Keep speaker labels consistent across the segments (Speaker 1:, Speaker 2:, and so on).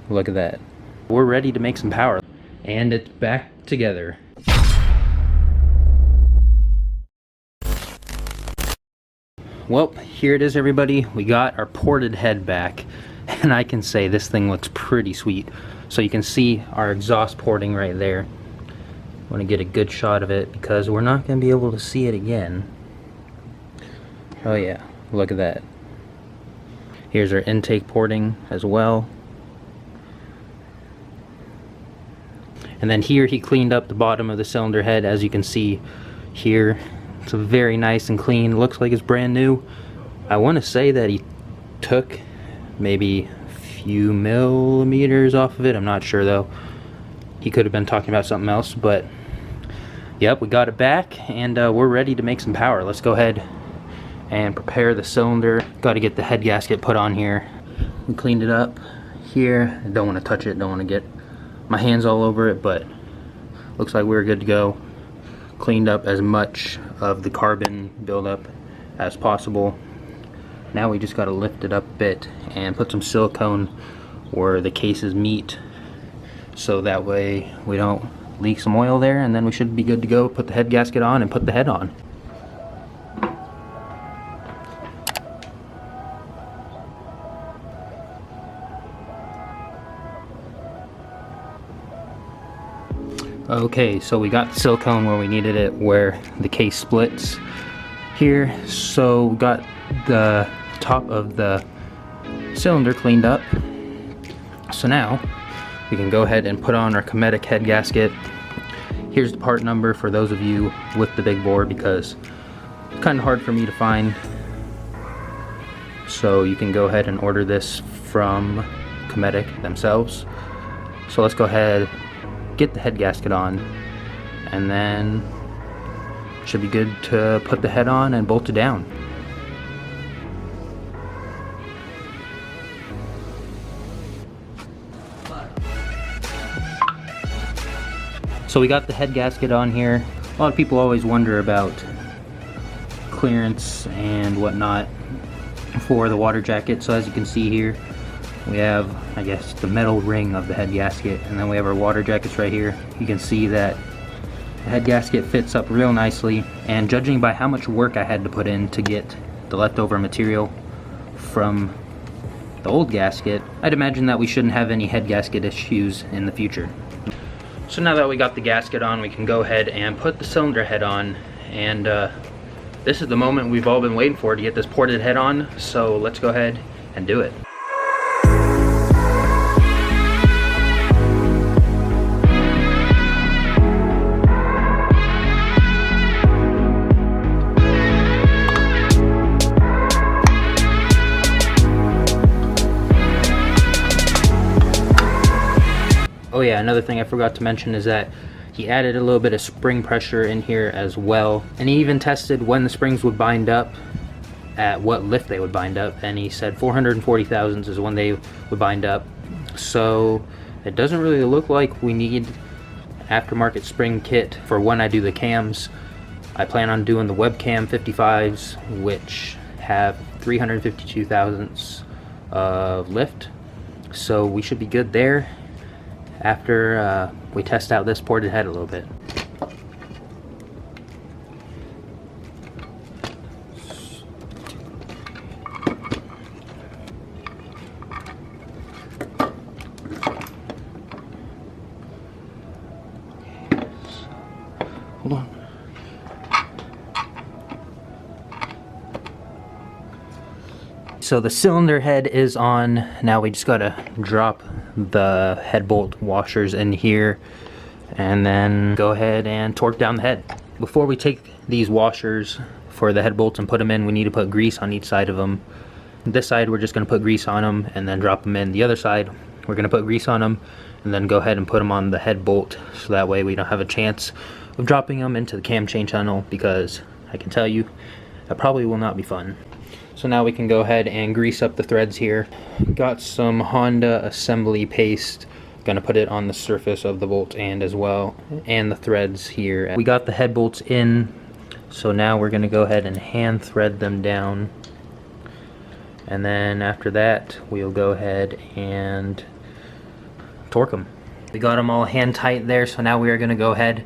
Speaker 1: look at that. We're ready to make some power. And it's back together. Well, here it is, everybody. We got our ported head back, and I can say this thing looks pretty sweet. So you can see our exhaust porting right there. I want to get a good shot of it because we're not going to be able to see it again. Oh yeah, look at that. Here's our intake porting as well. And then here he cleaned up the bottom of the cylinder head, as you can see here. It's very nice and clean, looks like it's brand new. I want to say that he took maybe a few millimeters off of it, I'm not sure though. He could have been talking about something else, but yep, we got it back, and we're ready to make some power. Let's go ahead and prepare the cylinder. Got to get the head gasket put on here. We cleaned it up here. I don't want to touch it, don't want to get my hands all over it, but looks like we're good to go. Cleaned up as much of the carbon buildup as possible. Now we just got to lift it up a bit and put some silicone where the cases meet, so that way we don't leak some oil there, and then we should be good to go. Put the head gasket on and put the head on. Okay, so we got the silicone where we needed it, where the case splits here. So we got the top of the cylinder cleaned up. So now we can go ahead and put on our Kawasaki head gasket. Here's the part number for those of you with the big bore, because it's kind of hard for me to find. So you can go ahead and order this from Kawasaki themselves. So let's go ahead, get the head gasket on, and then should be good to put the head on and bolt it down. So we got the head gasket on here. A lot of people always wonder about clearance and whatnot for the water jacket. So as you can see here, we have, I guess, the metal ring of the head gasket, and then we have our water jackets right here. You can see that the head gasket fits up real nicely, and judging by how much work I had to put in to get the leftover material from the old gasket, I'd imagine that we shouldn't have any head gasket issues in the future. So now that we got the gasket on, we can go ahead and put the cylinder head on, and this is the moment we've all been waiting for to get this ported head on, so let's go ahead and do it. Oh yeah, another thing I forgot to mention is that he added a little bit of spring pressure in here as well. And he even tested when the springs would bind up, at what lift they would bind up. And he said 440 thousandths is when they would bind up. So it doesn't really look like we need aftermarket spring kit for when I do the cams. I plan on doing the webcam 55s, which have 352 thousandths of lift. So we should be good there after we test out this ported head a little bit. Hold on. So the cylinder head is on. Now we just gotta drop the head bolt washers in here and then go ahead and torque down the head. Before we take these washers for the head bolts and put them in, we need to put grease on each side of them. This side we're just gonna put grease on them and then drop them in. The other side we're gonna put grease on them and then go ahead and put them on the head bolt, so that way we don't have a chance of dropping them into the cam chain tunnel, because I can tell you that probably will not be fun. So now we can go ahead and grease up the threads here. Got some Honda assembly paste. Gonna put it on the surface of the bolt and as well, and the threads here. We got the head bolts in, so now we're gonna go ahead and hand thread them down. And then after that, we'll go ahead and torque them. We got them all hand tight there, so now we are going to go ahead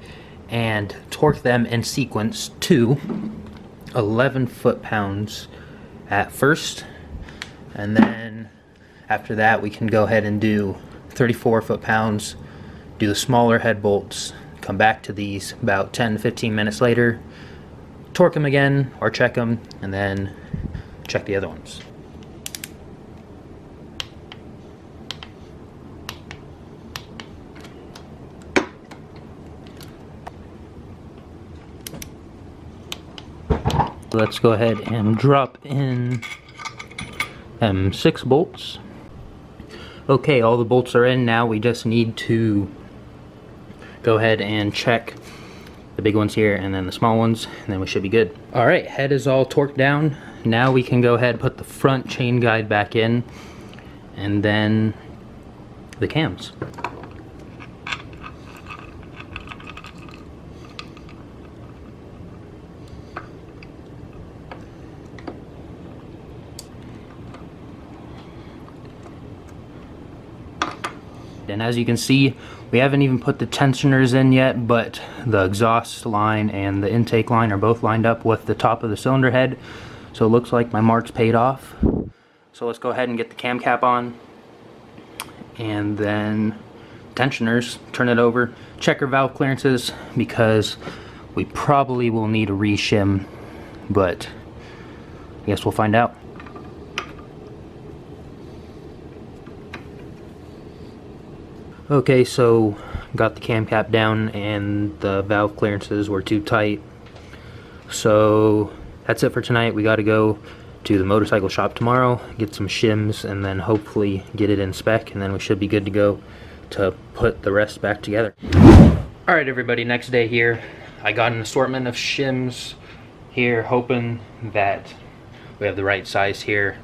Speaker 1: and torque them in sequence to 11 foot-pounds at first, and then after that we can go ahead and do 34 foot-pounds, do the smaller head bolts, come back to these about 10 to 15 minutes later, torque them again or check them, and then check the other ones. Let's go ahead and drop in 6 bolts. Okay, all the bolts are in. Now we just need to go ahead and check the big ones here and then the small ones, and then we should be good. Alright, head is all torqued down. Now we can go ahead and put the front chain guide back in, and then the cams. And as you can see, we haven't even put the tensioners in yet, but the exhaust line and the intake line are both lined up with the top of the cylinder head, so it looks like my marks paid off. So let's go ahead and get the cam cap on, and then tensioners, turn it over, check our valve clearances, because we probably will need a re-shim, but I guess we'll find out. Okay, so got the cam cap down and the valve clearances were too tight. So that's it for tonight. We got to go to the motorcycle shop tomorrow, get some shims, and then hopefully get it in spec, and then we should be good to go to put the rest back together. Alright everybody, next day here. I got an assortment of shims here, hoping that we have the right size here.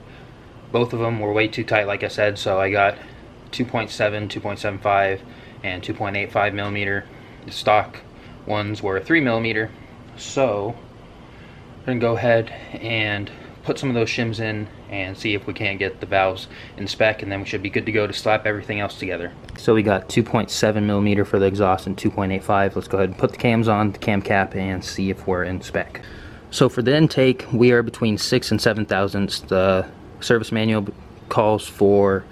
Speaker 1: Both of them were way too tight, like I said, so I got 2.7, 2.75, and 2.85 millimeter. The stock ones were 3 millimeter. So I'm gonna go ahead and put some of those shims in and see if we can't get the valves in spec, and then we should be good to go to slap everything else together. So we got 2.7 millimeter for the exhaust and 2.85. Let's go ahead and put the cams on, the cam cap, and see if we're in spec. So for the intake, we are between 6 and 7 thousandths. The service manual calls for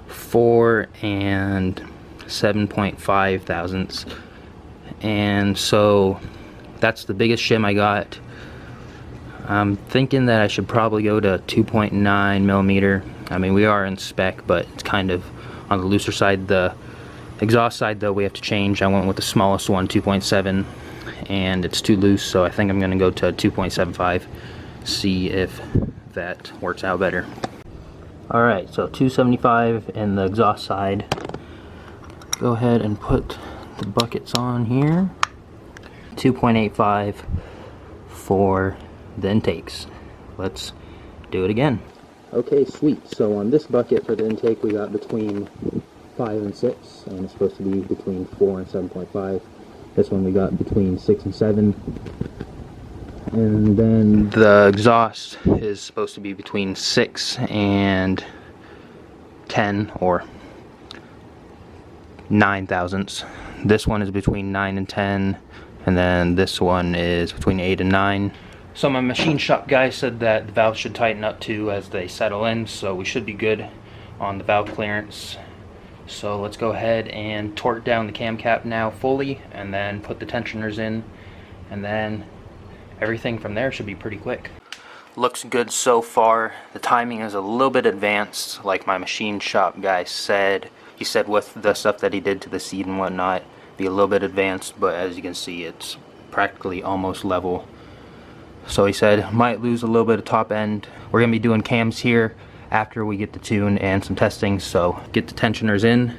Speaker 1: 4 and 7.5 thousandths, and so that's the biggest shim I got. I'm thinking that I should probably go to 2.9 millimeter. I mean, we are in spec, but it's kind of on the looser side. The exhaust side, though, we have to change. I went with the smallest one, 2.7, and it's too loose, so I think I'm going to go to 2.75, see if that works out better. Alright, so 275 in the exhaust side. Go ahead and put the buckets on here. 2.85 for the intakes. Let's do it again. Okay, sweet. So on this bucket for the intake, we got between 5 and 6, and it's supposed to be between 4 and 7.5. This one we got between 6 and 7. And then the exhaust is supposed to be between 6 and 10 or 9 thousandths. This one is between 9 and 10, and then this one is between 8 and 9. So my machine shop guy said that the valves should tighten up too as they settle in, so we should be good on the valve clearance. So let's go ahead and torque down the cam cap now fully, and then put the tensioners in, and then everything from there should be pretty quick. Looks good so far. The timing is a little bit advanced, like my machine shop guy said. He said with the stuff that he did to the seat and whatnot, be a little bit advanced, but as you can see, it's practically almost level. So he said might lose a little bit of top end. We're gonna be doing cams here after we get the tune and some testing, so get the tensioners in,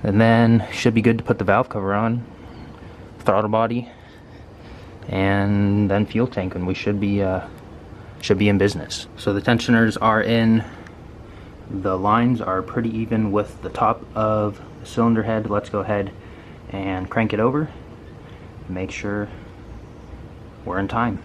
Speaker 1: and then should be good to put the valve cover on, throttle body, and then fuel tank, and we should be in business. So the tensioners are in. The lines are pretty even with the top of the cylinder head. Let's go ahead and crank it over, make sure we're in time.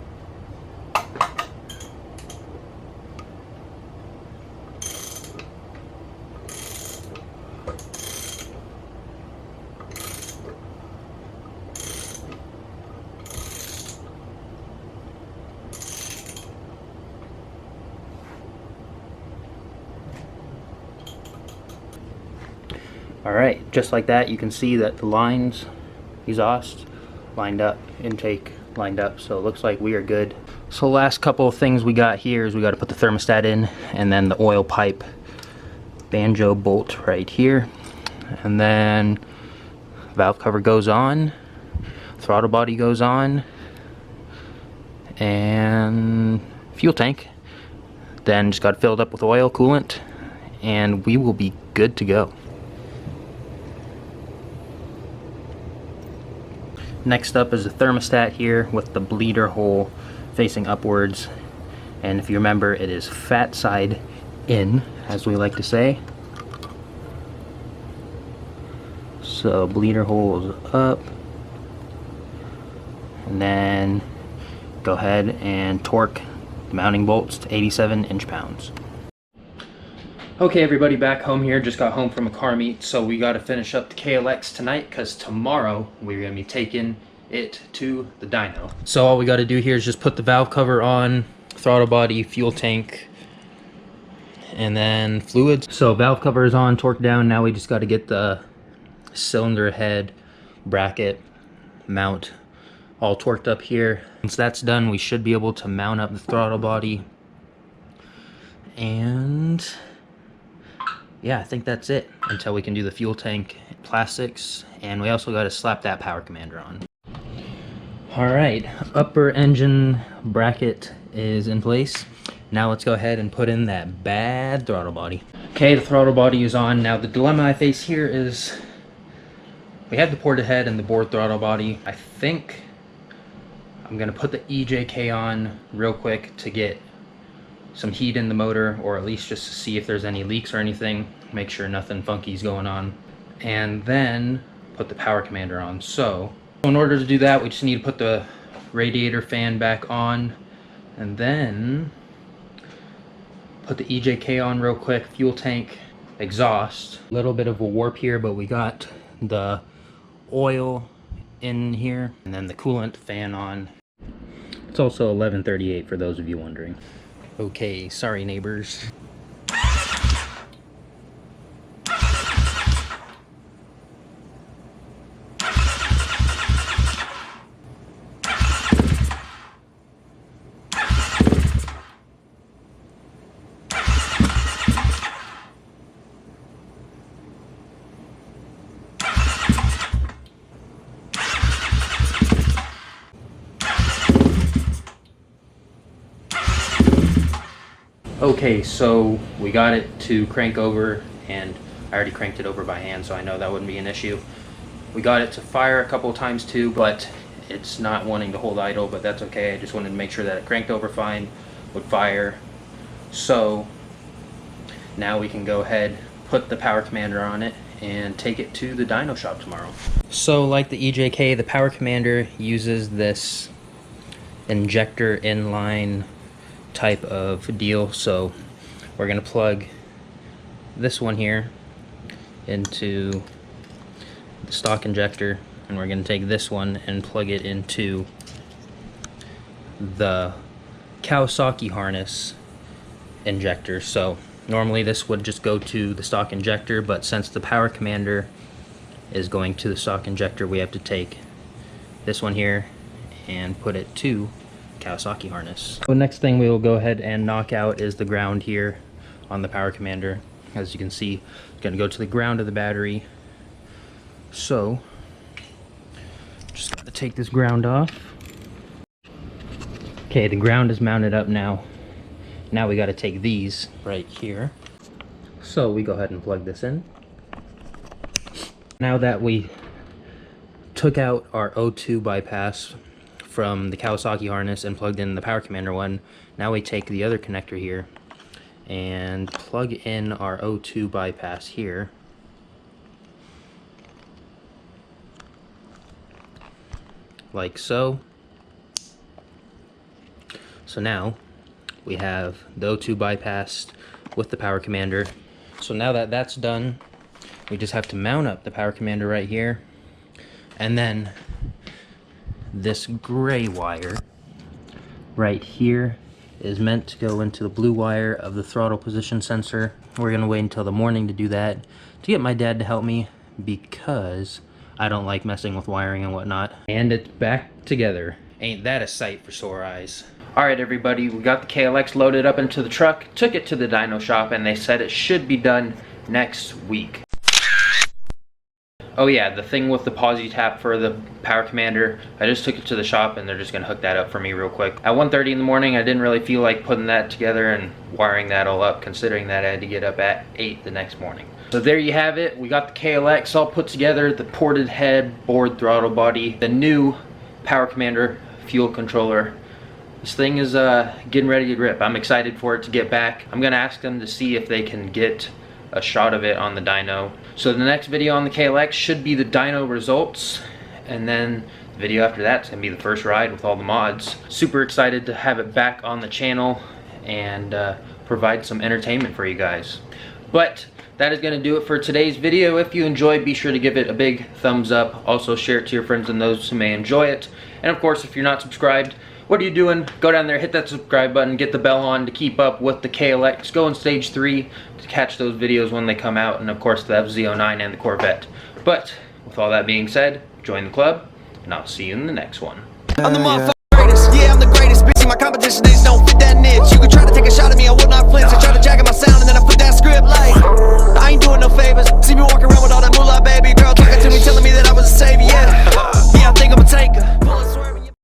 Speaker 1: Alright, just like that, you can see that the lines, exhaust, lined up, intake lined up, so it looks like we are good. So last couple of things we got here is we got to put the thermostat in, and then the oil pipe banjo bolt right here, and then valve cover goes on, throttle body goes on, and fuel tank. Then just got filled up with oil, coolant, and we will be good to go. Next up is the thermostat here with the bleeder hole facing upwards, and if you remember, it is fat side in, as we like to say. So bleeder hole is up, and then go ahead and torque the mounting bolts to 87 inch-pounds. Okay, everybody, back home here. Just got home from a car meet, so we got to finish up the KLX tonight because tomorrow we're going to be taking it to the dyno. So all we got to do here is just put the valve cover on, throttle body, fuel tank, and then fluids. So valve cover is on, torque down. Now we just got to get the cylinder head, bracket, mount all torqued up here. Once that's done, we should be able to mount up the throttle body, and yeah, I think that's it until we can do the fuel tank plastics, and we also got to slap that power commander on. Alright, upper engine bracket is in place. Now let's go ahead and put in that bad throttle body. Okay, the throttle body is on. Now the dilemma I face here is we have the ported head and the bored throttle body. I think I'm going to put the EJK on real quick to get some heat in the motor, or at least just to see if there's any leaks or anything, make sure nothing funky is going on, and then put the power commander on. So in order to do that, we just need to put the radiator fan back on, and then put the EJK on real quick, fuel tank, exhaust. A little bit of a warp here, but we got the oil in here, and then the coolant fan on. It's also 11:38 for those of you wondering. Okay, sorry neighbors. Okay, so we got it to crank over, and I already cranked it over by hand, so I know that wouldn't be an issue. We got it to fire a couple of times too, but it's not wanting to hold idle, but that's okay. I just wanted to make sure that it cranked over fine, would fire. So now we can go ahead, put the power commander on it, and take it to the dyno shop tomorrow. So like the EJK, the power commander uses this injector inline type of deal. So we're going to plug this one here into the stock injector, and we're going to take this one and plug it into the Kawasaki harness injector. So normally this would just go to the stock injector, but since the power commander is going to the stock injector, we have to take this one here and put it to Kawasaki harness. So next thing we will go ahead and knock out is the ground here on the power commander. As you can see, it's going to go to the ground of the battery. So just got to take this ground off. Okay, the ground is mounted up now. Now we got to take these right here. So we go ahead and plug this in. Now that we took out our O2 bypass from the Kawasaki harness and plugged in the power commander one, now we take the other connector here and plug in our O2 bypass here. Like so. So now we have the O2 bypassed with the power commander. So now that that's done, we just have to mount up the power commander right here, and then this gray wire right here is meant to go into the blue wire of the throttle position sensor. We're gonna wait until the morning to do that, to get my dad to help me, because I don't like messing with wiring and whatnot. And it's back together. Ain't that a sight for sore eyes. Alright everybody, we got the KLX loaded up into the truck, took it to the dyno shop, and they said it should be done next week. Oh yeah, the thing with the posi tap for the power commander, I just took it to the shop and they're just gonna hook that up for me real quick. At 1:30 in the morning, I didn't really feel like putting that together and wiring that all up, considering that I had to get up at 8 the next morning. So there you have it, we got the KLX all put together, the ported head, board, throttle body, the new power commander, fuel controller. This thing is getting ready to rip. I'm excited for it to get back. I'm gonna ask them to see if they can get a shot of it on the dyno. So the next video on the KLX should be the dyno results, and then the video after that's gonna be the first ride with all the mods. Super excited to have it back on the channel and provide some entertainment for you guys. But that is gonna do it for today's video. If you enjoyed, be sure to give it a big thumbs up. Also share it to your friends and those who may enjoy it. And of course, if you're not subscribed, what are you doing? Go down there, hit that subscribe button, get the bell on to keep up with the KLX. Go in stage 3 to catch those videos when they come out, and of course the FZ-09 and the Corvette. But with all that being said, join the club, and I'll see you in the next one.